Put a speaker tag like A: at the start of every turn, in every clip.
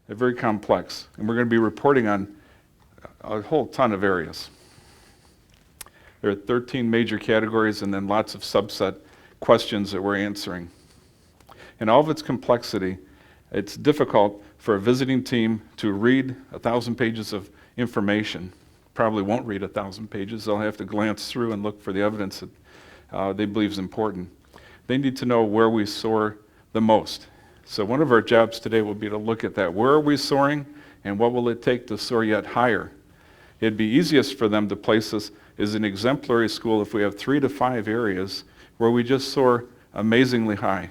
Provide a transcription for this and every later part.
A: They're very complex, and we're going to be reporting on a whole ton of areas. There are 13 major categories and then lots of subset questions that we're answering. In all of its complexity, it's difficult for a visiting team to read 1,000 pages of information. Probably won't read 1,000 pages. They'll have to glance through and look for the evidence that they believe is important. They need to know where we soar the most. So one of our jobs today will be to look at that. Where are we soaring, and what will it take to soar yet higher? It'd be easiest for them to place us as an exemplary school if we have 3 to 5 areas where we just soar amazingly high.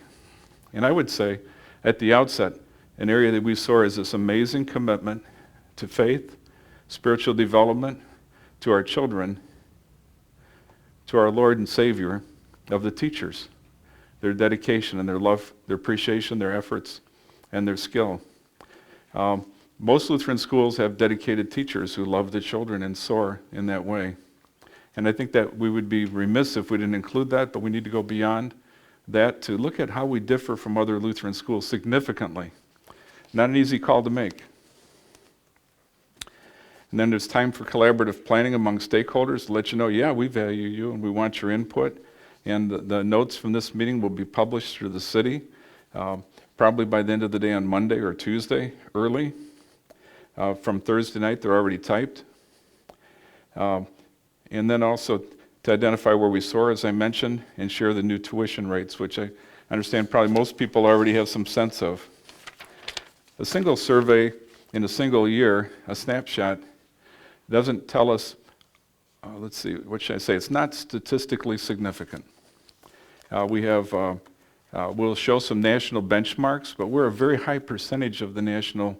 A: And I would say, at the outset, an area that we soar is this amazing commitment to faith, spiritual development, to our children, to our Lord and Savior, of the teachers, their dedication and their love, their appreciation, their efforts, and their skill. Most Lutheran schools have dedicated teachers who love the children and soar in that way. And I think that we would be remiss if we didn't include that, but we need to go beyond that to look at how we differ from other Lutheran schools significantly. Not an easy call to make. And then there's time for collaborative planning among stakeholders to let you know, yeah, we value you and we want your input. And the notes from this meeting will be published through the city, probably by the end of the day on Monday or Tuesday, early. From Thursday night, they're already typed. And then also to identify where we soar, as I mentioned, and share the new tuition rates, which I understand probably most people already have some sense of. A single survey in a single year, a snapshot, doesn't tell us, let's see, what should I say? It's not statistically significant. We'll show some national benchmarks, but we're a very high percentage of the national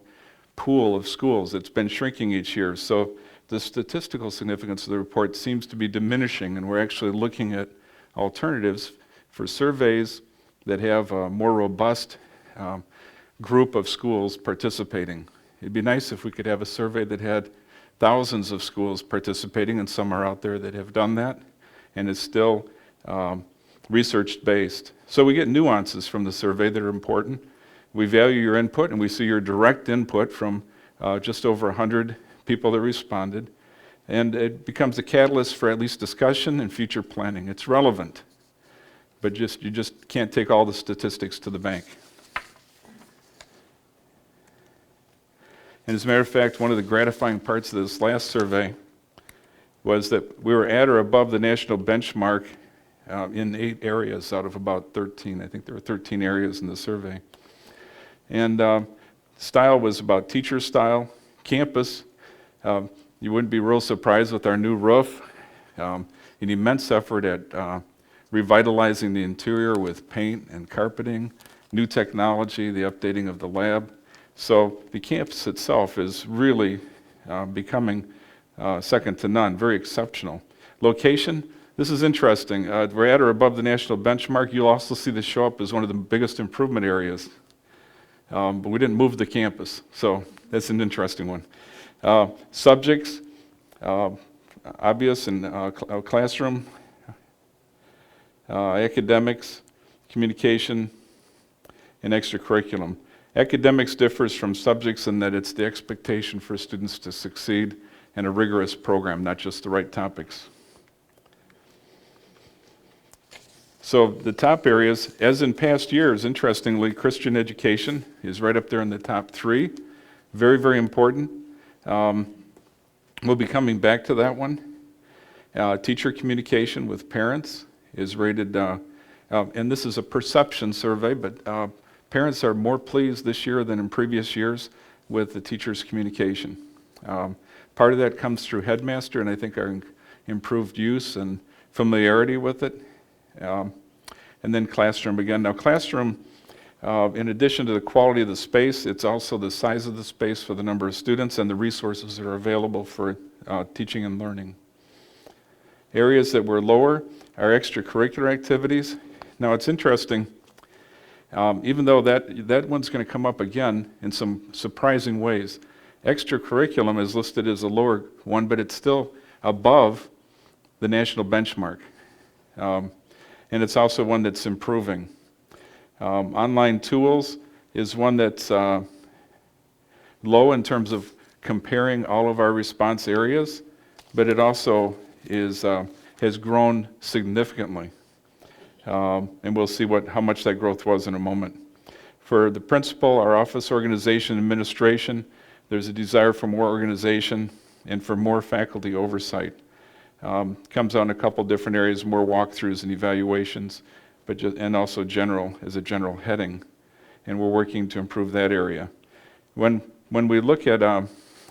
A: pool of schools. It's been shrinking each year. So the statistical significance of the report seems to be diminishing, and we're actually looking at alternatives for surveys that have a more robust group of schools participating. It'd be nice if we could have a survey that had thousands of schools participating, and some are out there that have done that, and is still research-based. So we get nuances from the survey that are important. We value your input, and we see your direct input from just over 100 people that responded, and it becomes a catalyst for at least discussion and future planning. It's relevant, but you just can't take all the statistics to the bank. And as a matter of fact, one of the gratifying parts of this last survey was that we were at or above the national benchmark in 8 areas out of about 13. I think there were 13 areas in the survey. And style was about teacher style, campus. You wouldn't be real surprised with our new roof. An immense effort at revitalizing the interior with paint and carpeting, new technology, the updating of the lab. So the campus itself is really becoming second to none, very exceptional. Location, this is interesting. We're at or above the national benchmark. You'll also see this show up as one of the biggest improvement areas. But we didn't move the campus, so that's an interesting one. Subjects, obvious in classroom, academics, communication, and extracurriculum. Academics differs from subjects in that it's the expectation for students to succeed in a rigorous program, not just the right topics. So the top areas, as in past years, interestingly, Christian education is right up there in the top 3. Very, very important. We'll be coming back to that one. Teacher communication with parents is rated, and this is a perception survey, but parents are more pleased this year than in previous years with the teacher's communication. Part of that comes through headmaster, and I think our improved use and familiarity with it. And then classroom again. Now classroom, in addition to the quality of the space, it's also the size of the space for the number of students and the resources that are available for teaching and learning. Areas that were lower are extracurricular activities. Now it's interesting, even though that one's going to come up again in some surprising ways. Extracurriculum is listed as a lower one, but it's still above the national benchmark. And it's also one that's improving. Online tools is one that's low in terms of comparing all of our response areas, but it also has grown significantly. And we'll see how much that growth was in a moment. For the principal, our office organization, administration, there's a desire for more organization and for more faculty oversight. Comes out in a couple different areas, more walkthroughs and evaluations, and also as a general heading. And we're working to improve that area. When we look at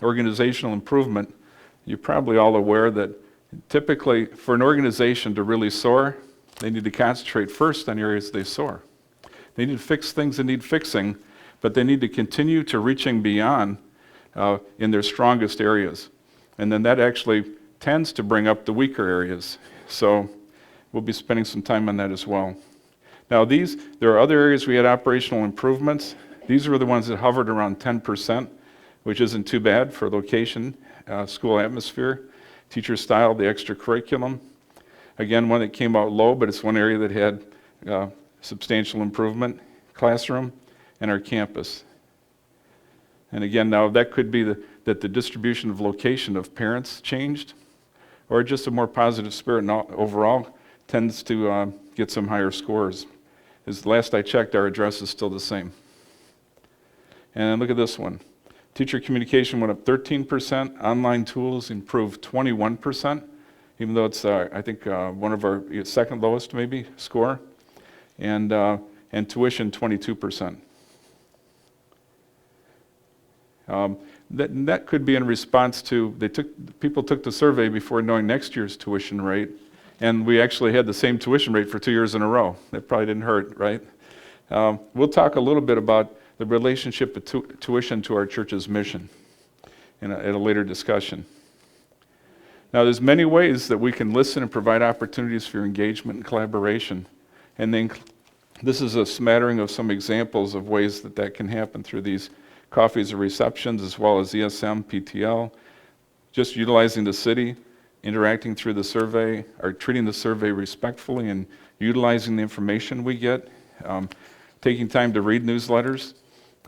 A: organizational improvement, you're probably all aware that typically for an organization to really soar, they need to concentrate first on areas they soar. They need to fix things that need fixing, but they need to continue to reaching beyond in their strongest areas. And then that actually tends to bring up the weaker areas. So we'll be spending some time on that as well. Now there are other areas we had operational improvements. These were the ones that hovered around 10%, which isn't too bad for location, school atmosphere, teacher style, the extra curriculum. Again, one that came out low, but it's one area that had substantial improvement, classroom, and our campus. And again, now that could be that the distribution of location of parents changed, or just a more positive spirit overall tends to get some higher scores. As last I checked, our address is still the same. And look at this one. Teacher communication went up 13%, online tools improved 21%, even though it's, I think, one of our second lowest maybe score, and tuition 22%. That could be in response to, people took the survey before knowing next year's tuition rate, and we actually had the same tuition rate for 2 years in a row. That probably didn't hurt, right? We'll talk a little bit about the relationship of tuition to our church's mission at a later discussion. Now, there's many ways that we can listen and provide opportunities for engagement and collaboration. And then this is a smattering of some examples of ways that can happen through these coffees or receptions, as well as ESM, PTL, just utilizing the city, interacting through the survey, or treating the survey respectfully and utilizing the information we get, taking time to read newsletters,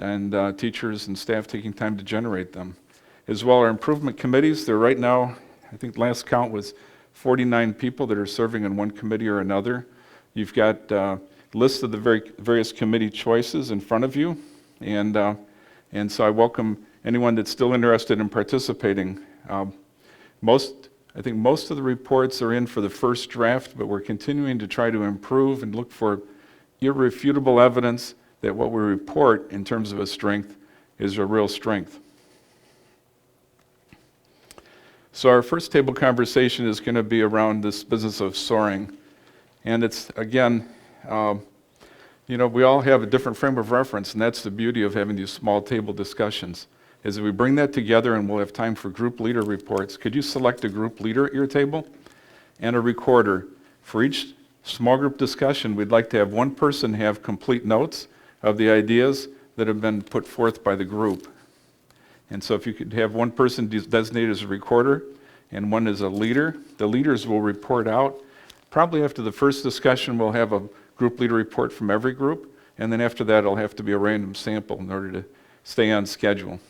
A: and teachers and staff taking time to generate them. As well, our improvement committees, they're right now, I think last count was 49 people that are serving in one committee or another. You've got lists of the various committee choices in front of you, and so I welcome anyone that's still interested in participating. I think most of the reports are in for the first draft, but we're continuing to try to improve and look for irrefutable evidence that what we report in terms of a strength is a real strength. So our first table conversation is going to be around this business of soaring. And it's, again, we all have a different frame of reference, and that's the beauty of having these small table discussions, is that we bring that together and we'll have time for group leader reports. Could you select a group leader at your table and a recorder? For each small group discussion, we'd like to have one person have complete notes of the ideas that have been put forth by the group. And so if you could have one person designated as a recorder and one as a leader, the leaders will report out. Probably after the first discussion, we'll have a group leader report from every group, and then after that, it'll have to be a random sample in order to stay on schedule.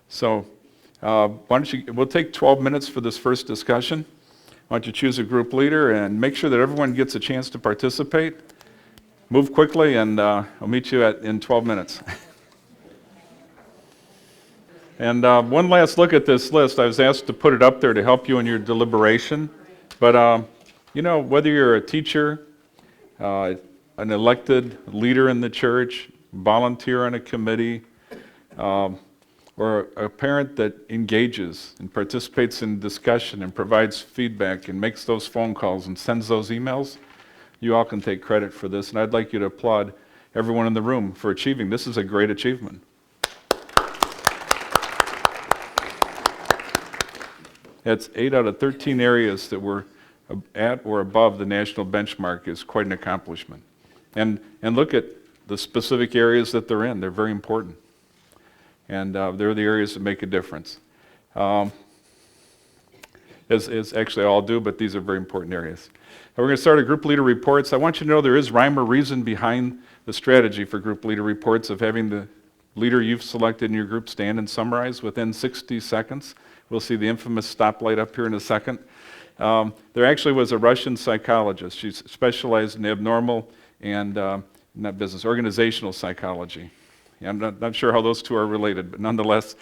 A: So we'll take 12 minutes for this first discussion. Why don't you choose a group leader and make sure that everyone gets a chance to participate. Move quickly, and I'll meet you in 12 minutes. And one last look at this list. I was asked to put it up there to help you in your deliberation. But, whether you're a teacher, an elected leader in the church, volunteer on a committee, or a parent that engages and participates in discussion and provides feedback and makes those phone calls and sends those emails, you all can take credit for this. And I'd like you to applaud everyone in the room for achieving. This is a great achievement. That's 8 out of 13 areas that were at or above the national benchmark is quite an accomplishment. And look at the specific areas that they're in. They're very important. And they're the areas that make a difference. As as actually all do, but these are very important areas. And we're going to start a group leader reports. I want you to know there is rhyme or reason behind the strategy for group leader reports of having the leader you've selected in your group stand and summarize within 60 seconds. We'll see the infamous stoplight up here in a second. There actually was a Russian psychologist. She specialized in abnormal and organizational psychology. Yeah, I'm not sure how those two are related, but nonetheless,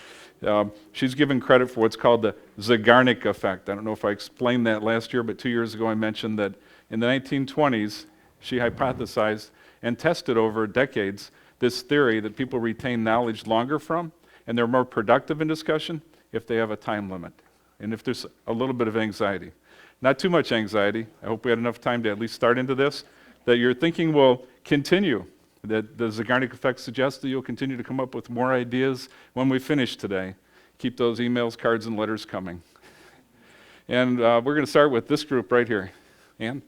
A: she's given credit for what's called the Zeigarnik effect. I don't know if I explained that last year, but 2 years ago I mentioned that in the 1920s, she hypothesized and tested over decades this theory that people retain knowledge longer from, and they're more productive in discussion if they have a time limit, and if there's a little bit of anxiety. Not too much anxiety. I hope we had enough time to at least start into this, that your thinking will continue, that the Zeigarnik effect suggests that you'll continue to come up with more ideas when we finish today. Keep those emails, cards, and letters coming. And we're going to start with this group right here. Ann?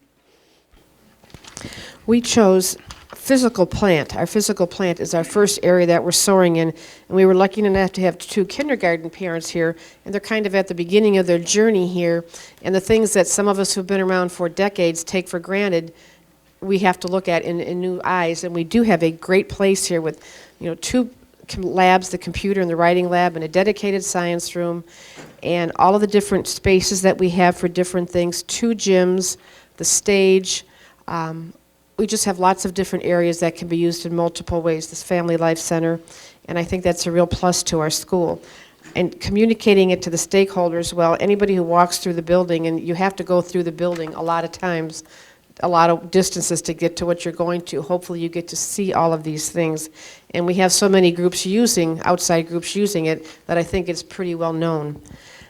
B: We chose physical plant. Our physical plant is our first area that we're soaring in, and we were lucky enough to have 2 kindergarten parents here, and they're kind of at the beginning of their journey here, and the things that some of us who've been around for decades take for granted, we have to look at in new eyes, and we do have a great place here with 2 labs, the computer and the writing lab, and a dedicated science room, and all of the different spaces that we have for different things, 2 gyms, the stage. We just have lots of different areas that can be used in multiple ways, this Family Life Center, and I think that's a real plus to our school. And communicating it to the stakeholders, well, anybody who walks through the building, and you have to go through the building a lot of times, a lot of distances to get to what you're going to. Hopefully you get to see all of these things. And we have so many groups outside groups using it, that I think it's pretty well known.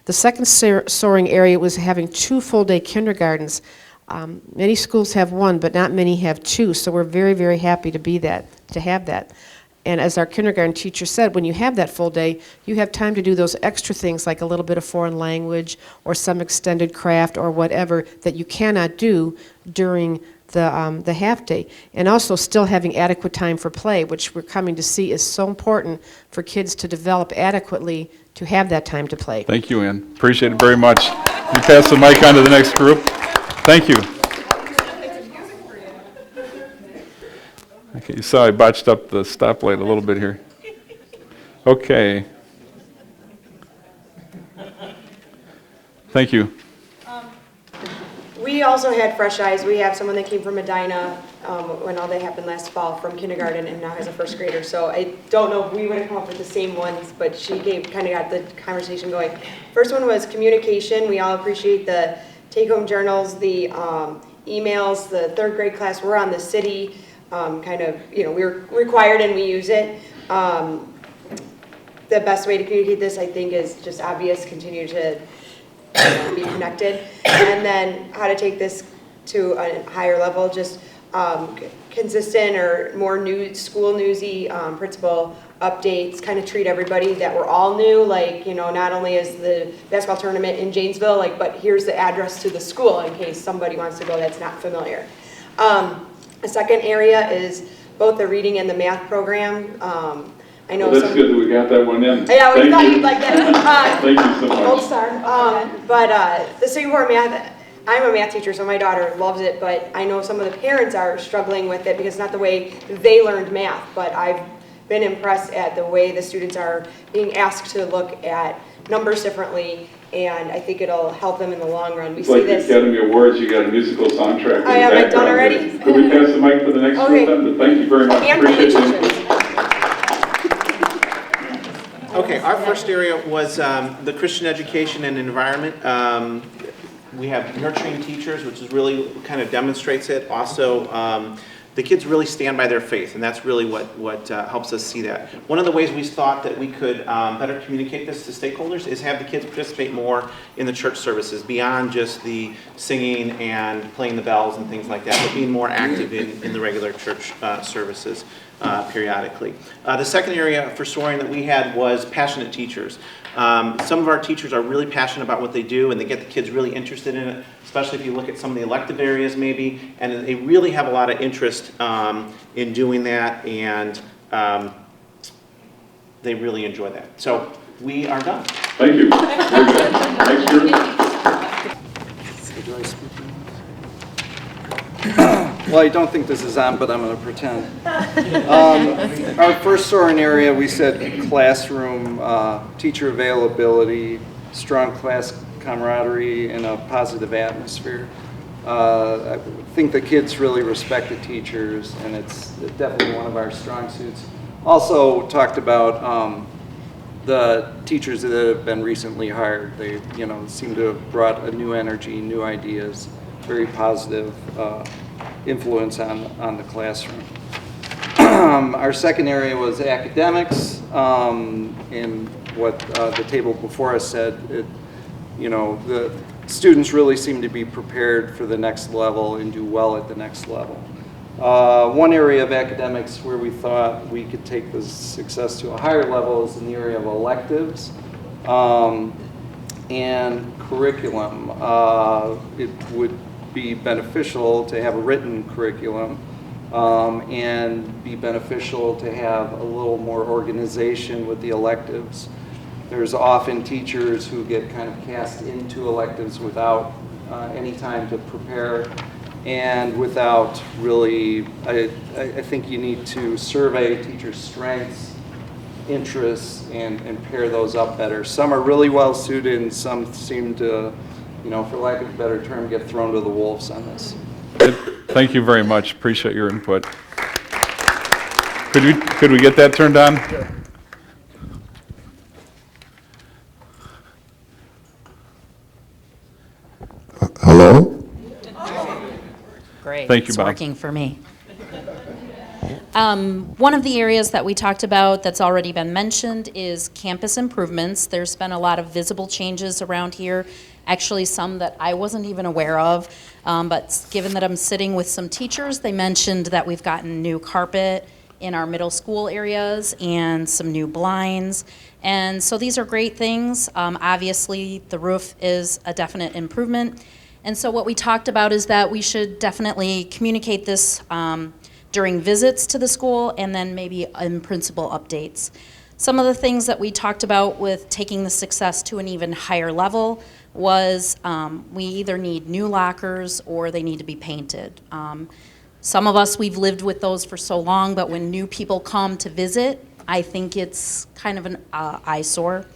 B: The second soaring area was having 2 full-day kindergartens. Many schools have 1, but not many have 2, so we're very, very happy to have that. And as our kindergarten teacher said, when you have that full day, you have time to do those extra things like a little bit of foreign language or some extended craft or whatever that you cannot do during the half day. And also still having adequate time for play, which we're coming to see is so important for kids to develop adequately to have that time to play.
A: Thank you, Ann. Appreciate it very much. You pass the mic on to the next group. Thank you. Okay, you saw I botched up the stoplight a little bit here. Okay. Thank you.
C: We also had fresh eyes. We have someone that came from Medina when all that happened last fall from kindergarten and now has a first grader. So I don't know if we would have come up with the same ones, but she kind of got the conversation going. First one was communication. We all appreciate the take-home journals, the emails, the 3rd grade class. We're on the city, we're required and we use it. The best way to communicate this, I think, is just obvious, continue to be connected. And then how to take this to a higher level, just consistent or more school newsy principal updates, kind of treat everybody that we're all new, not only is the basketball tournament in Janesville, but here's the address to the school in case somebody wants to go that's not familiar. A second area is both the reading and the math program. I know
A: that's good that we got that one in.
C: Yeah, we thought you'd like that.
A: Thank you so much.
C: Gold star. But the Singapore math, I'm a math teacher, so my daughter loves it, but I know some of the parents are struggling with it because it's not the way they learned math, but I've been impressed at the way the students are being asked to look at numbers differently, and I think it'll help them in the long run.
A: It's like the Academy Awards, you got a musical soundtrack.
C: I have it done already.
A: Could we pass the mic to the next group then? But thank you very much. Appreciate it.
D: Okay, our first area was the Christian education and environment. We have nurturing teachers, which is really kind of demonstrates it. Also, the kids really stand by their faith, and that's really what helps us see that. One of the ways we thought that we could better communicate this to stakeholders is have the kids participate more in the church services beyond just the singing and playing the bells and things like that, but being more active in the regular church services periodically. The second area for soaring that we had was passionate teachers. Some of our teachers are really passionate about what they do, and they get the kids really interested in it, especially if you look at some of the elective areas maybe, and they really have a lot of interest in doing that, and they really enjoy that. So we are done.
A: Thank you. Next group.
E: Do I speak now? Well, I don't think this is on, but I'm going to pretend. Our first soaring area, we said classroom, teacher availability, strong class camaraderie, and a positive atmosphere. I think the kids really respect the teachers, and it's definitely one of our strong suits. Also talked about the teachers that have been recently hired. They, seem to have brought a new energy, new ideas, very positive influence on the classroom. Our second area was academics, and what the table before us said, the students really seem to be prepared for the next level and do well at the next level. One area of academics where we thought we could take the success to a higher level is in the area of electives and curriculum. It would be beneficial to have a written curriculum and be beneficial to have a little more organization with the electives. There's often teachers who get kind of cast into electives without any time to prepare and without really, I think you need to survey teachers' strengths, interests, and pair those up better. Some are really well suited and some seem to, for lack of a better term, get thrown to the wolves on this.
A: Thank you very much. Appreciate your input. Could we get that turned on? Sure.
F: Hello?
G: Great.
A: Thank you,
G: it's
A: Bob.
G: working for me. One of the areas that we talked about that's already been mentioned is campus improvements. There's been a lot of visible changes around here, actually some that I wasn't even aware of, but given that I'm sitting with some teachers, they mentioned that we've gotten new carpet in our middle school areas and some new blinds. And so these are great things. Obviously, the roof is a definite improvement. And so what we talked about is that we should definitely communicate this during visits to the school and then maybe in principal updates. Some of the things that we talked about with taking the success to an even higher level was we either need new lockers or they need to be painted. Some of us, we've lived with those for so long, but when new people come to visit, I think it's kind of an eyesore.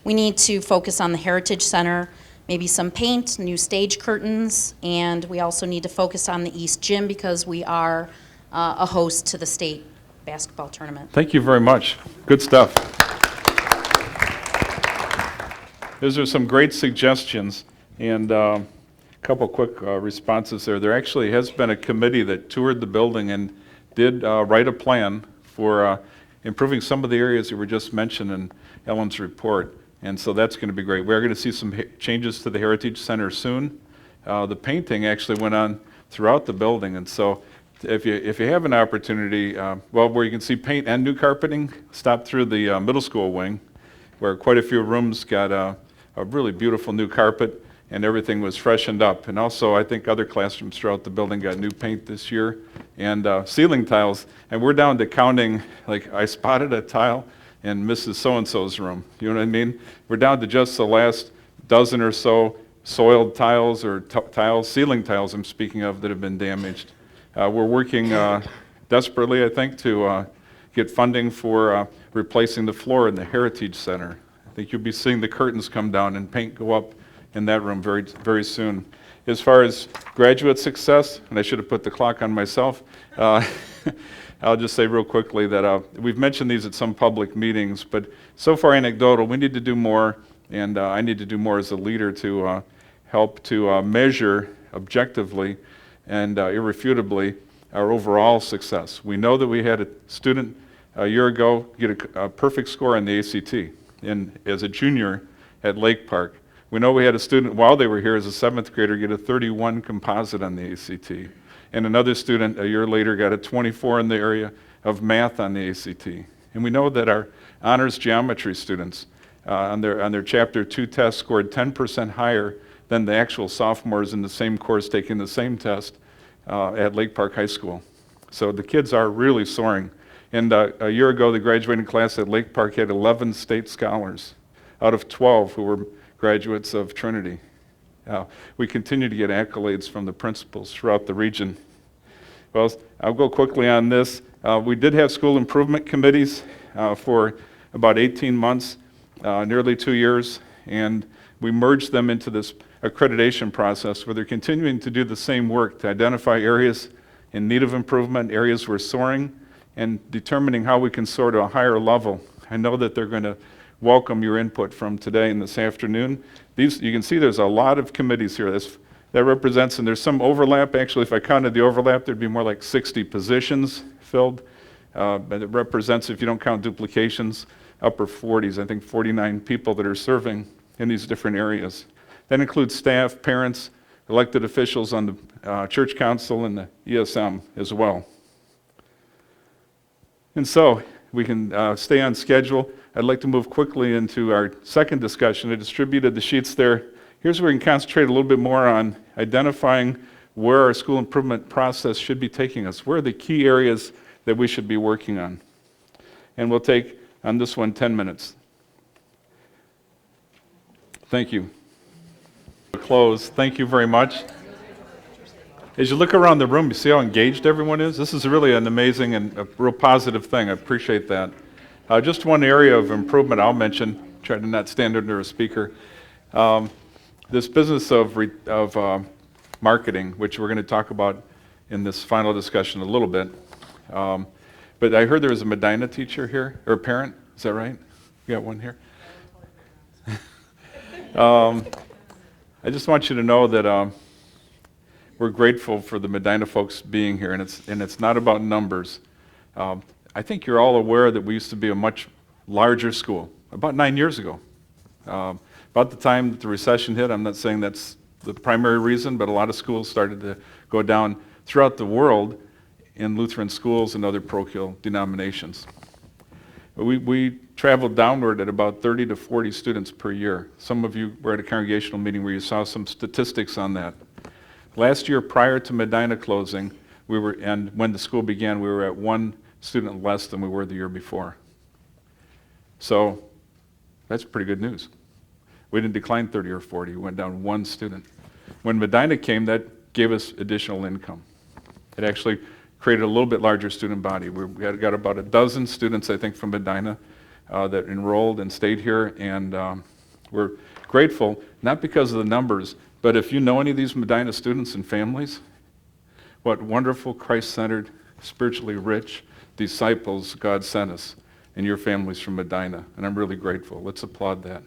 G: We need to focus on the Heritage Center, maybe some paint, new stage curtains, and we also need to focus on the East Gym because we are a host to the state basketball tournament.
A: Thank you very much. Good stuff. Those are some great suggestions, and a couple quick responses there. There actually has been a committee that toured the building and did write a plan for improving some of the areas that were just mentioned in Ellen's report. And so that's going to be great. We're going to see some changes to the Heritage Center soon. The painting actually went on throughout the building, and so if you have an opportunity, where you can see paint and new carpeting, stop through the middle school wing, where quite a few rooms got a really beautiful new carpet, and everything was freshened up. And also, I think other classrooms throughout the building got new paint this year, and ceiling tiles. And we're down to counting, like I spotted a tile in Mrs. So-and-so's room. You know what I mean? We're down to just the last dozen or so soiled tiles or tiles, ceiling tiles I'm speaking of, that have been damaged. We're working desperately, I think, to get funding for replacing the floor in the Heritage Center. I think you'll be seeing the curtains come down and paint go up in that room very, very soon. As far as graduate success, and I should have put the clock on myself, I'll just say real quickly that we've mentioned these at some public meetings, but so far anecdotal. We need to do more, and I need to do more as a leader to help to measure objectively and irrefutably our overall success. We know that we had a student a year ago get a perfect score on the ACT as a junior at Lake Park. We know we had a student while they were here as a 7th grader get a 31 composite on the ACT. And another student a year later got a 24 in the area of math on the ACT. And we know that our honors geometry students on their Chapter 2 test scored 10% higher than the actual sophomores in the same course taking the same test at Lake Park High School. So the kids are really soaring. And a year ago, the graduating class at Lake Park had 11 state scholars out of 12 who were graduates of Trinity. We continue to get accolades from the principals throughout the region. Well, I'll go quickly on this. We did have school improvement committees for about 18 months, nearly 2 years, and we merged them into this accreditation process where they're continuing to do the same work to identify areas in need of improvement, areas we're soaring, and determining how we can soar to a higher level. I know that they're going to welcome your input from today and this afternoon. These, you can see there's a lot of committees here. That represents, and there's some overlap. Actually, if I counted the overlap, there'd be more like 60 positions filled. But it represents, if you don't count duplications, upper 40s, I think 49 people that are serving in these different areas. That includes staff, parents, elected officials on the church council and the ESM as well. And so we can stay on schedule. I'd like to move quickly into our second discussion. I distributed the sheets there. Here's where we can concentrate a little bit more on identifying where our school improvement process should be taking us. Where are the key areas that we should be working on? And we'll take on this one 10 minutes. Thank you. Close. Thank you very much. As you look around the room, you see how engaged everyone is? This is really an amazing and a real positive thing. I appreciate that. Just one area of improvement I'll mention, try to not stand under a speaker. This business of marketing, which we're going to talk about in this final discussion a little bit. But I heard there was a Medina teacher here, or a parent. Is that right? You got one here? I just want you to know that we're grateful for the Medina folks being here, and it's not about numbers. I think you're all aware that we used to be a much larger school, about 9 years ago. About the time that the recession hit, I'm not saying that's the primary reason, but a lot of schools started to go down throughout the world in Lutheran schools and other parochial denominations. We traveled downward at about 30 to 40 students per year. Some of you were at a congregational meeting where you saw some statistics on that. Last year, prior to Medina closing, and when the school began, we were at 1 student less than we were the year before. So that's pretty good news. We didn't decline 30 or 40, we went down 1 student. When Medina came, that gave us additional income. It actually created a little bit larger student body. We got about a dozen students, I think, from Medina that enrolled and stayed here, and we're grateful, not because of the numbers, but if you know any of these Medina students and families, what wonderful Christ-centered, spiritually rich disciples God sent us, and your families from Medina, and I'm really grateful. Let's applaud that.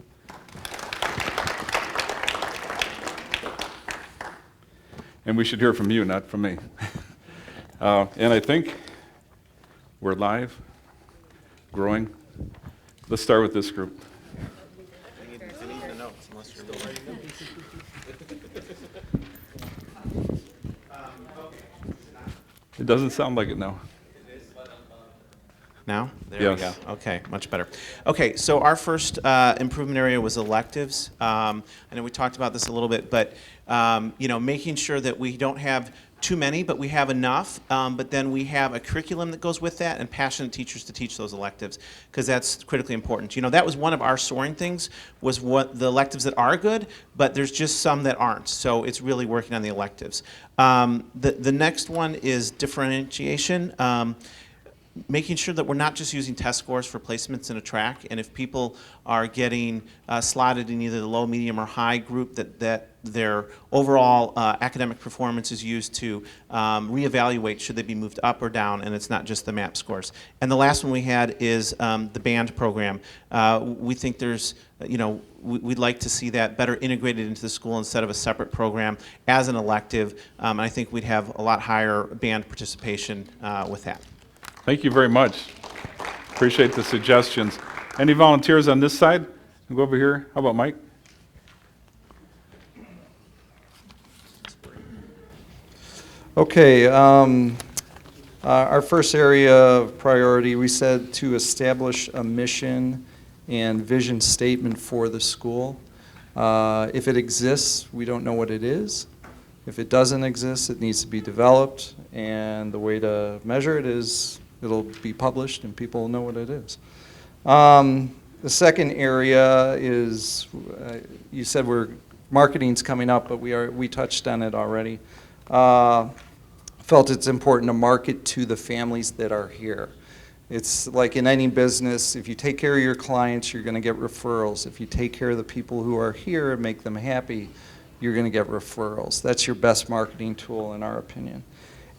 A: And we should hear from you, not from me. And I think we're live, growing. Let's start with this group. It doesn't sound like it now.
D: Now? There
A: Yes.
D: we go. Okay, much better. Okay, so our first improvement area was electives. I know we talked about this a little bit, but making sure that we don't have too many, but we have enough, but then we have a curriculum that goes with that and passionate teachers to teach those electives, because that's critically important. That was one of our soaring things, was what the electives that are good, but there's just some that aren't, so it's really working on the electives. The next one is differentiation. Making sure that we're not just using test scores for placements in a track, and if people are getting slotted in either the low, medium, or high group, that their overall academic performance is used to reevaluate should they be moved up or down, and it's not just the MAP scores. And the last one we had is the band program. We think there's, we'd like to see that better integrated into the school instead of a separate program as an elective. I think we'd have a lot higher band participation with that.
A: Thank you very much. Appreciate the suggestions. Any volunteers on this side? We'll go over here. How about Mike?
E: Okay, our first area of priority, we said to establish a mission and vision statement for the school. If it exists, we don't know what it is. If it doesn't exist, it needs to be developed, and the way to measure it is it'll be published and people will know what it is. The second area is, you said we're marketing's coming up, but we touched on it already. Felt it's important to market to the families that are here. It's like in any business, if you take care of your clients, you're going to get referrals. If you take care of the people who are here and make them happy, you're going to get referrals. That's your best marketing tool, in our opinion.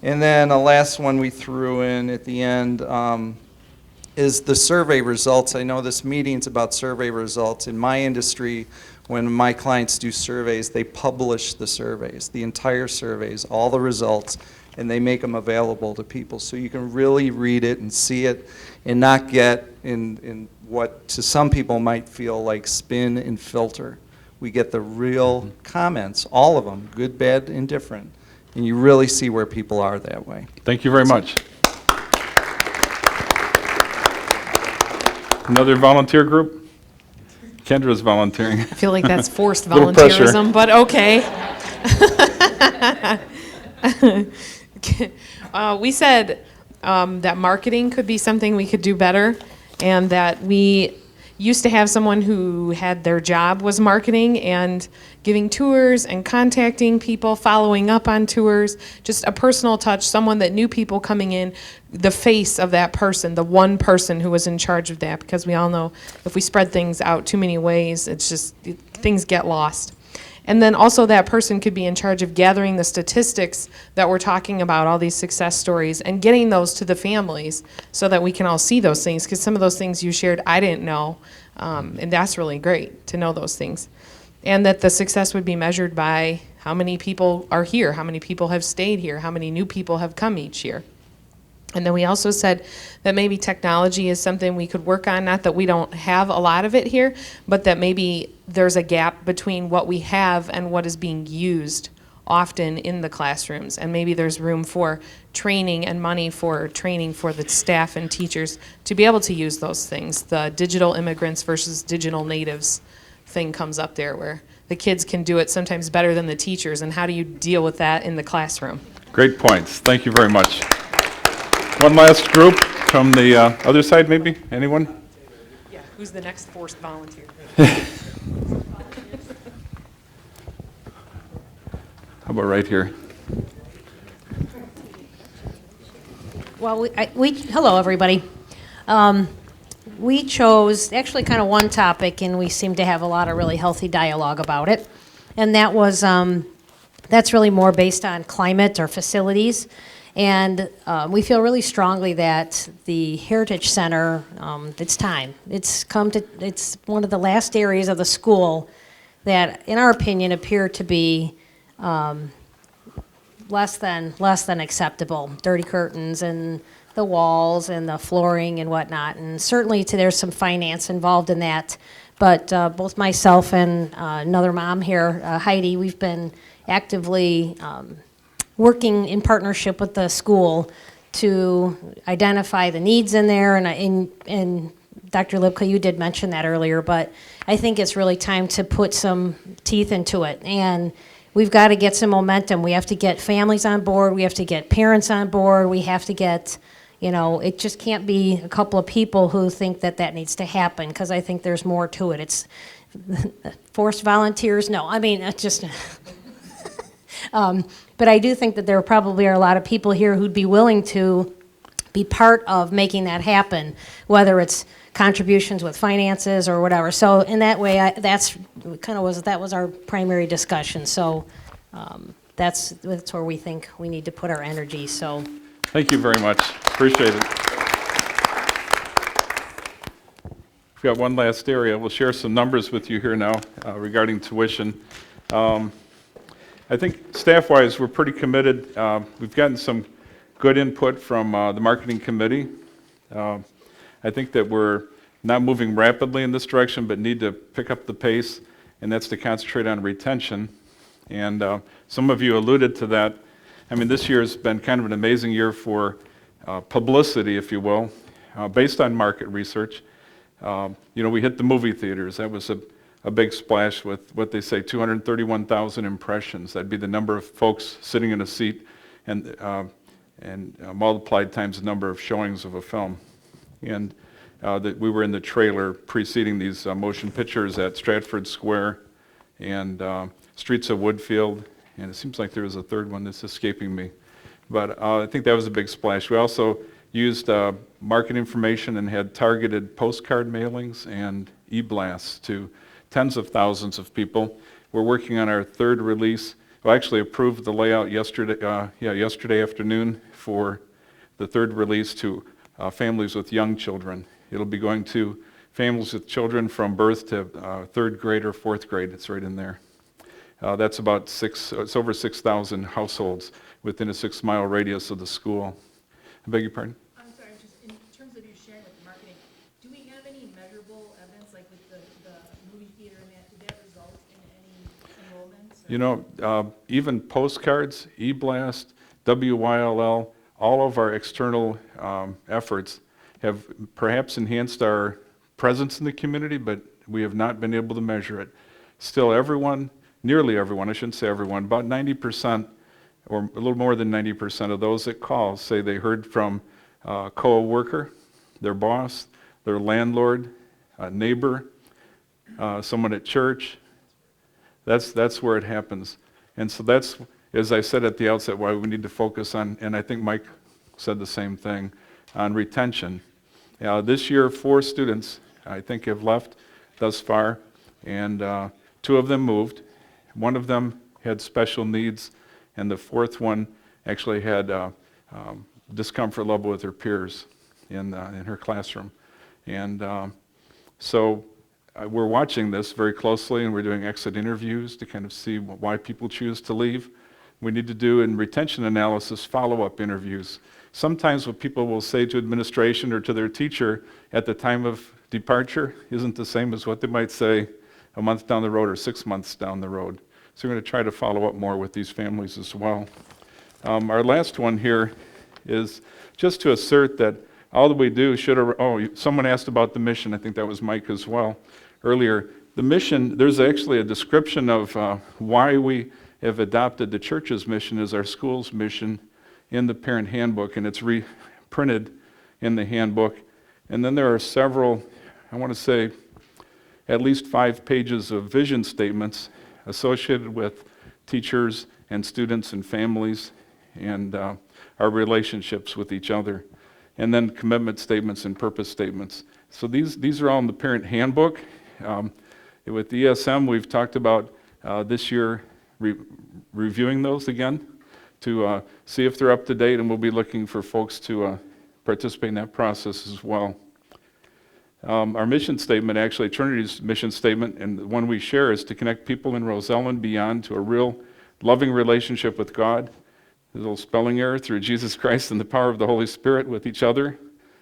E: And then the last one we threw in at the end is the survey results. I know this meeting's about survey results. In my industry, when my clients do surveys, they publish the surveys, the entire surveys, all the results, and they make them available to people. So you can really read it and see it and not get in what to some people might feel like spin and filter. We get the real comments, all of them, good, bad, indifferent. And you really see where people are that way.
A: Thank you very much. Another volunteer group? Kendra's volunteering.
B: I feel like that's forced
A: Little pressure.
B: volunteerism, but okay. We said that marketing could be something we could do better, and that we used to have someone who had their job was marketing and giving tours and contacting people, following up on tours, just a personal touch, someone that knew people coming in, the face of that person, the one person who was in charge of that, because we all know if we spread things out too many ways, it's just, things get lost. And then also that person could be in charge of gathering the statistics that we're talking about, all these success stories, and getting those to the families so that we can all see those things, because some of those things you shared I didn't know, and that's really great to know those things. And that the success would be measured by how many people are here, how many people have stayed here, how many new people have come each year. And then we also said that maybe technology is something we could work on, not that we don't have a lot of it here, but that maybe there's a gap between what we have and what is being used often in the classrooms. And maybe there's room for training and money for training for the staff and teachers to be able to use those things. The digital immigrants versus digital natives thing comes up there, where the kids can do it sometimes better than the teachers, and how do you deal with that in the classroom?
A: Great points. Thank you very much. One last group from the other side, maybe? Anyone?
B: Yeah, who's the next forced volunteer?
A: How about right here?
H: Well, hello, everybody. We chose actually kind of one topic, and we seem to have a lot of really healthy dialogue about it. And that was, that's really more based on climate or facilities. And we feel really strongly that the Heritage Center, it's time. It's one of the last areas of the school that, in our opinion, appear to be less than acceptable. Dirty curtains and the walls and the flooring and whatnot. And certainly there's some finance involved in that. But both myself and another mom here, Heidi, we've been actively working in partnership with the school to identify the needs in there. And Dr. Libka, you did mention that earlier, but I think it's really time to put some teeth into it. And we've got to get some momentum. We have to get families on board. We have to get parents on board. We have to get, it just can't be a couple of people who think that needs to happen, because I think there's more to it. It's forced volunteers. No, I mean, it's just... But I do think that there probably are a lot of people here who'd be willing to be part of making that happen, whether it's contributions with finances or whatever. So in that way, that was our primary discussion. So that's where we think we need to put our energy. So
A: Thank you very much. Appreciate it. We've got one last area. We'll share some numbers with you here now regarding tuition. I think staff-wise, we're pretty committed. We've gotten some good input from the marketing committee. I think that we're not moving rapidly in this direction, but need to pick up the pace, and that's to concentrate on retention. And some of you alluded to that. I mean, this year has been kind of an amazing year for publicity, if you will, based on market research. We hit the movie theaters. That was a big splash with what they say, 231,000 impressions. That'd be the number of folks sitting in a seat and multiplied times the number of showings of a film. And that we were in the trailer preceding these motion pictures at Stratford Square and Streets of Woodfield, and it seems like there was a third one that's escaping me. But I think that was a big splash. We also used market information and had targeted postcard mailings and e-blasts to tens of thousands of people. We're working on our third release. We actually approved the layout yesterday afternoon for the third release to families with young children. It'll be going to families with children from birth to third grade or fourth grade. It's right in there. That's about it's over 6,000 households within a 6-mile radius of the school. I beg your pardon?
I: I'm sorry, just in terms of your sharing with the marketing, do we have any measurable evidence, like with the movie theater and that, did that result in any enrollments?
A: You know, even postcards, e-blast, WYLL, all of our external efforts have perhaps enhanced our presence in the community, but we have not been able to measure it. Still, everyone, nearly everyone, I shouldn't say everyone, about 90%, or a little more than 90% of those that call say they heard from a co-worker, their boss, their landlord, a neighbor, someone at church. That's where it happens. And so that's, as I said at the outset, why we need to focus on, and I think Mike said the same thing, on retention. This year, 4 students, I think, have left thus far, and 2 of them moved. One of them had special needs, and the 4th one actually had discomfort level with her peers in her classroom. And so we're watching this very closely, and we're doing exit interviews to kind of see why people choose to leave. We need to do, in retention analysis, follow-up interviews. Sometimes what people will say to administration or to their teacher at the time of departure isn't the same as what they might say a month down the road or 6 months down the road. So we're going to try to follow up more with these families as well. Our last one here is just to assert that all that we do should, someone asked about the mission. I think that was Mike as well earlier. The mission, there's actually a description of why we have adopted the church's mission as our school's mission in the parent handbook, and it's reprinted in the handbook. And then there are several, I want to say, at least 5 pages of vision statements associated with teachers and students and families and our relationships with each other. And then commitment statements and purpose statements. So these are all in the parent handbook. With the ESM, we've talked about this year reviewing those again to see if they're up to date, and we'll be looking for folks to participate in that process as well. Our mission statement, actually, Trinity's mission statement, and the one we share, is to connect people in Roselle and beyond to a real loving relationship with God. There's a little spelling error, through Jesus Christ and the power of the Holy Spirit, with each other,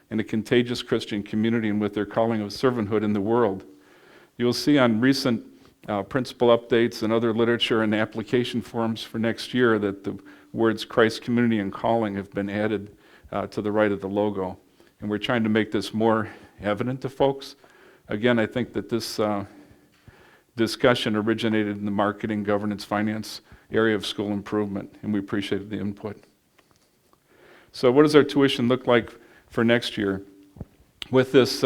A: in a contagious Christian community, and with their calling of servanthood in the world. You'll see on recent principal updates and other literature and application forms for next year that the words Christ, community, and calling have been added to the right of the logo. And we're trying to make this more evident to folks. Again, I think that this discussion originated in the marketing, governance, finance area of school improvement, and we appreciated the input. So what does our tuition look like for next year? With this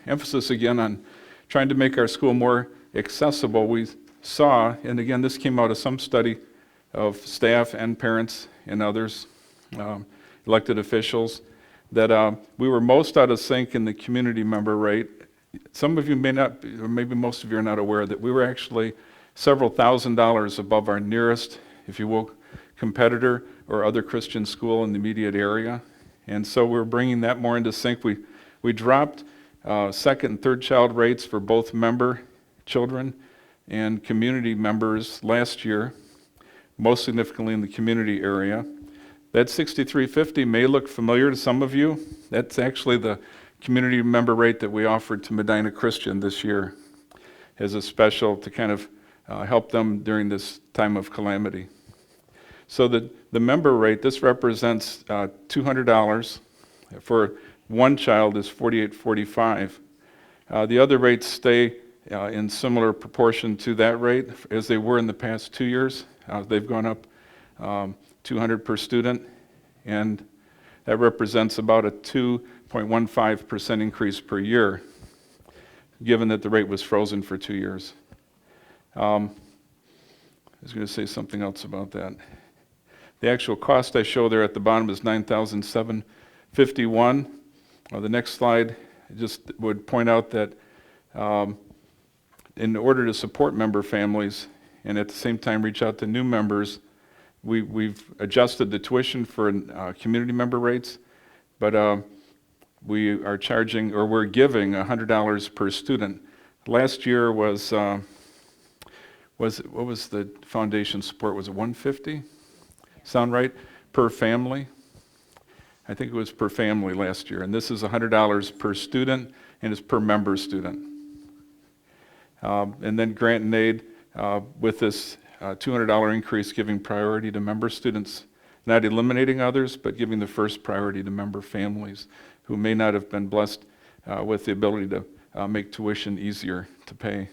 A: emphasis again on trying to make our school more accessible, we saw, and again this came out of some study of staff and parents and others, elected officials, that we were most out of sync in the community member rate. Some of you may not, or maybe most of you are not aware that we were actually several $1,000s above our nearest, if you will, competitor or other Christian school in the immediate area. And so we're bringing that more into sync. We dropped second and third child rates for both member children and community members last year, most significantly in the community area. That 6350 may look familiar to some of you. That's actually the community member rate that we offered to Medina Christian this year as a special to kind of help them during this time of calamity. So the member rate, this represents $200 for one child is $48.45. The other rates stay in similar proportion to that rate as they were in the past 2 years. They've gone up $200 per student, and that represents about a 2.15% increase per year, given that the rate was frozen for 2 years. was going to say something else about that. The actual cost I show there at the bottom is $9,751. The next slide just would point out that in order to support member families and at the same time reach out to new members, we've adjusted the tuition for community member rates, but we are charging, or we're giving $100 per student. Last year was what was the foundation support? Was it $150? Sound right? Per family? I think it was per family last year, and this is $100 per student, and it's per member student. And then grant and aid with this $200 increase giving priority to member students, not eliminating others, but giving the first priority to member families who may not have been blessed with the ability to make tuition easier to pay.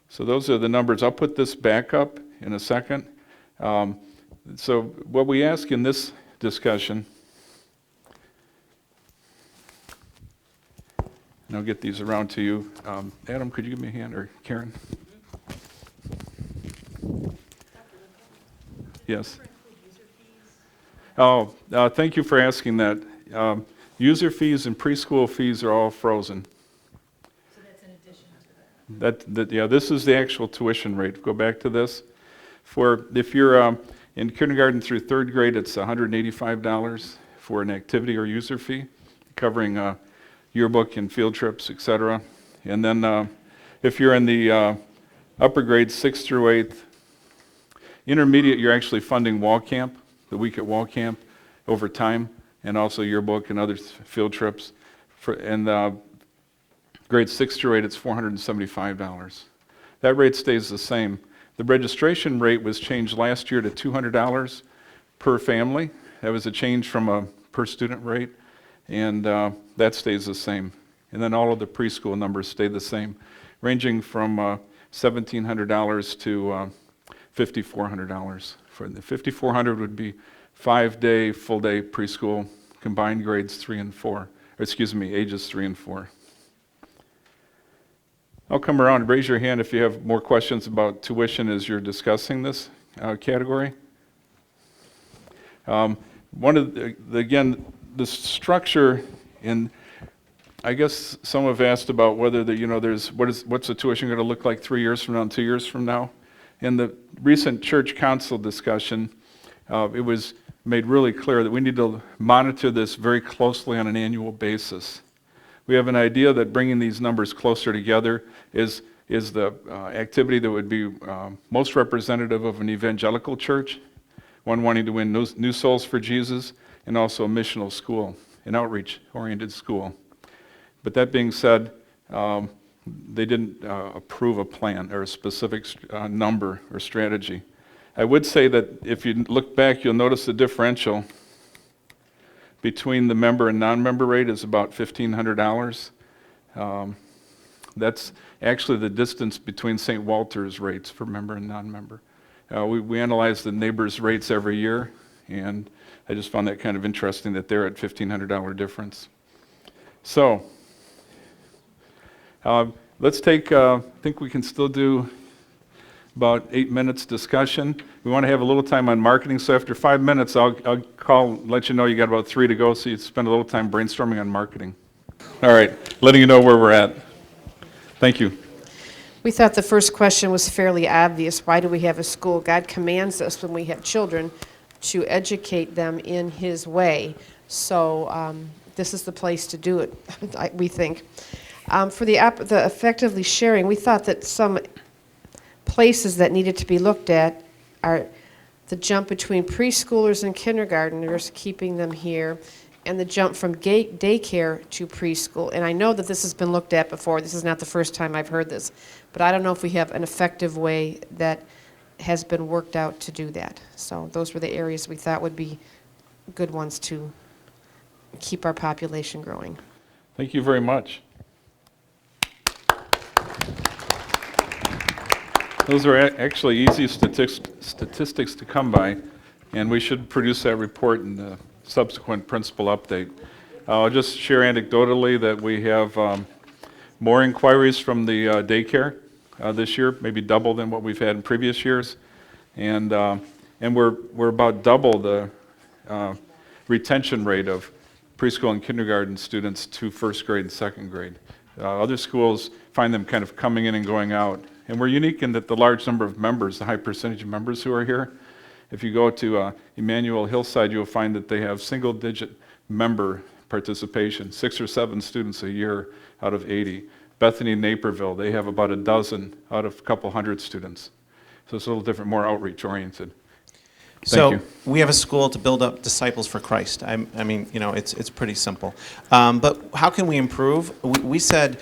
A: So those are the numbers. I'll put this back up in a second. So what we ask in this discussion, and I'll get these around to you. Adam, could you give me a hand, or Karen? Yes. Oh, thank you for asking that. User fees and preschool fees are all frozen.
I: So that's in addition to that?
A: Yeah, this is the actual tuition rate. Go back to this. If you're in kindergarten through third grade, it's $185 for an activity or user fee, covering yearbook and field trips, etc. And then if you're in the upper grades, 6th through 8th, intermediate, you're actually funding wall camp, the week at wall camp, over time, and also yearbook and other field trips. And grades 6 through 8, it's $475. That rate stays the same. The registration rate was changed last year to $200 per family. That was a change from a per student rate, and that stays the same. And then all of the preschool numbers stay the same, ranging from $1,700 to $5,400. For the $5,400 would be 5-day, full-day preschool, combined grades 3 and 4, or excuse me, ages 3 and 4. I'll come around. Raise your hand if you have more questions about tuition as you're discussing this category. Again, the structure, and I guess some have asked about whether what's the tuition going to look like 3 years from now and 2 years from now. In the recent church council discussion, it was made really clear that we need to monitor this very closely on an annual basis. We have an idea that bringing these numbers closer together is the activity that would be most representative of an evangelical church, one wanting to win new souls for Jesus, and also a missional school, an outreach-oriented school. But that being said, they didn't approve a plan or a specific number or strategy. I would say that if you look back, you'll notice the differential between the member and non-member rate is about $1,500. That's actually the distance between St. Walter's rates for member and non-member. We analyze the neighbors' rates every year, and I just found that kind of interesting that they're at $1,500 difference. So, let's take, I think we can still do about 8 minutes discussion. We want to have a little time on marketing, so after 5 minutes, I'll let you know you got about 3 to go, so you spend a little time brainstorming on marketing. All right, letting you know where we're at. Thank you.
B: We thought the first question was fairly obvious. Why do we have a school? God commands us when we have children to educate them in His way. So this is the place to do it, we think. For the effectively sharing, we thought that some places that needed to be looked at are the jump between preschoolers and kindergartners, keeping them here, and the jump from daycare to preschool. And I know that this has been looked at before. This is not the first time I've heard this. But I don't know if we have an effective way that has been worked out to do that. So those were the areas we thought would be good ones to keep our population growing.
A: Thank you very much. Those are actually easy statistics to come by, and we should produce that report in the subsequent principal update. I'll just share anecdotally that we have more inquiries from the daycare this year, maybe double than what we've had in previous years. And we're about double the retention rate of preschool and kindergarten students to first grade and second grade. Other schools find them kind of coming in and going out. And we're unique in that the large number of members, the high percentage of members who are here. If you go to Emmanuel Hillside, you'll find that they have single-digit member participation, 6 or 7 students a year out of 80. Bethany Naperville, they have about a dozen out of a couple hundred students. So it's a little different, more outreach-oriented. Thank you.
D: We have a school to build up disciples for Christ. I mean, you know, it's pretty simple. But how can we improve? We said,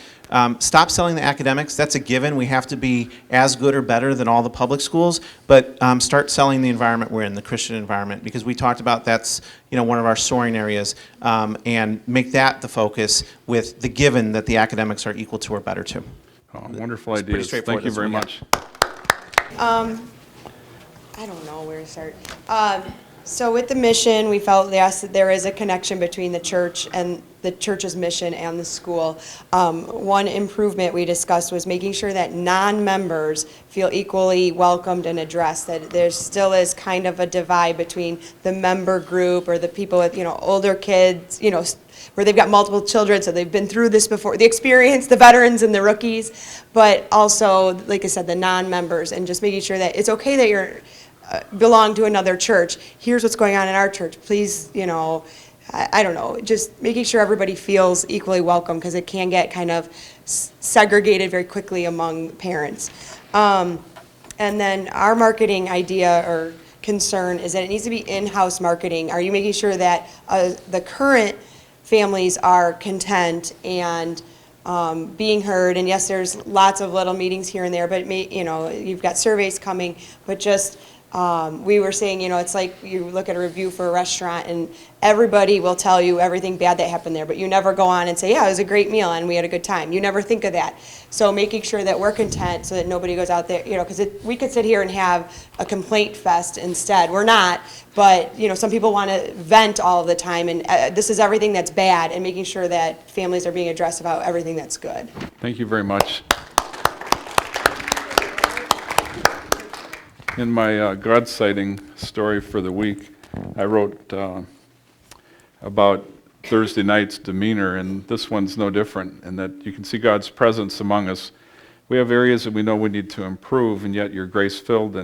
D: stop selling the academics. That's a given. We have to be as good or better than all the public schools. But start selling the environment we're in, the Christian environment, because we talked about that's, you know, one of our soaring areas, and make that the focus with the given that the academics are equal to or better to.
A: Oh, wonderful
D: It's pretty
A: ideas.
D: straightforward.
A: Thank you very
D: That's what we
A: much.
C: I don't know where to start. So with the mission, we felt, yes, that there is a connection between the church and the church's mission and the school. One improvement we discussed was making sure that non-members feel equally welcomed and addressed, that there still is kind of a divide between the member group or the people with, you know, older kids, you know, where they've got multiple children, so they've been through this before, the experience, the veterans and the rookies, but also, like I said, the non-members, and just making sure that it's okay that you're belong to another church. Here's what's going on in our church. Please, you know, I don't know, just making sure everybody feels equally welcome, because it can get kind of segregated very quickly among parents. And then our marketing idea or concern is that it needs to be in-house marketing. Are you making sure that the current families are content and being heard? And yes, there's lots of little meetings here and there, but you know, you've got surveys coming, but just we were saying, you know, it's like you look at a review for a restaurant and everybody will tell you everything bad that happened there, but you never go on and say, yeah, it was a great meal and we had a good time. You never think of that. So making sure that we're content so that nobody goes out there, you know, because we could sit here and have a complaint fest instead. We're not, but, you know, some people want to vent all the time, and this is everything that's bad, and making sure that families are being addressed about everything that's good.
A: Thank you very much. In my God sighting story for the week, I wrote about Thursday night's demeanor, and this one's no different in that you can see God's presence among us. We have areas that we know we need to improve, and yet you're grace-filled,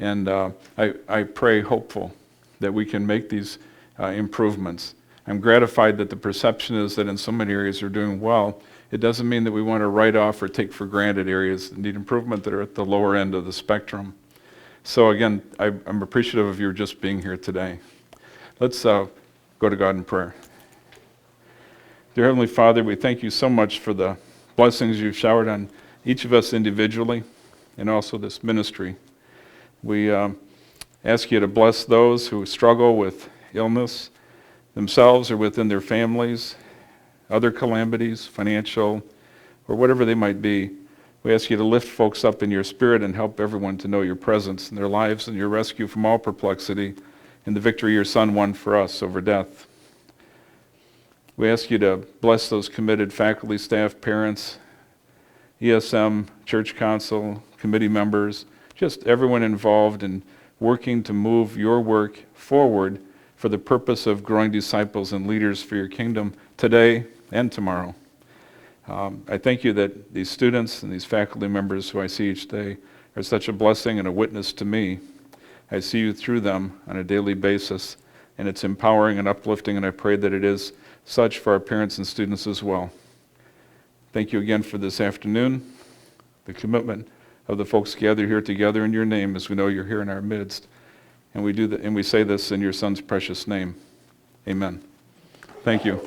A: and I pray hopeful that we can make these improvements. I'm gratified that the perception is that in so many areas we're doing well. It doesn't mean that we want to write off or take for granted areas that need improvement that are at the lower end of the spectrum. So again, I'm appreciative of your just being here today. Let's go to God in prayer. Dear Heavenly Father, we thank you so much for the blessings you've showered on each of us individually and also this ministry. We ask you to bless those who struggle with illness themselves or within their families, other calamities, financial, or whatever they might be. We ask you to lift folks up in your spirit and help everyone to know your presence in their lives and your rescue from all perplexity and the victory your Son won for us over death. We ask you to bless those committed faculty, staff, parents, ESM, church council, committee members, just everyone involved in working to move your work forward for the purpose of growing disciples and leaders for your kingdom today and tomorrow. I thank you that these students and these faculty members who I see each day are such a blessing and a witness to me. I see you through them on a daily basis, and it's empowering and uplifting, and I pray that it is such for our parents and students as well. Thank you again for this afternoon, the commitment of the folks gathered here together in your name, as we know you're here in our midst. And we do that, and we say this in your Son's precious name. Amen. Thank you.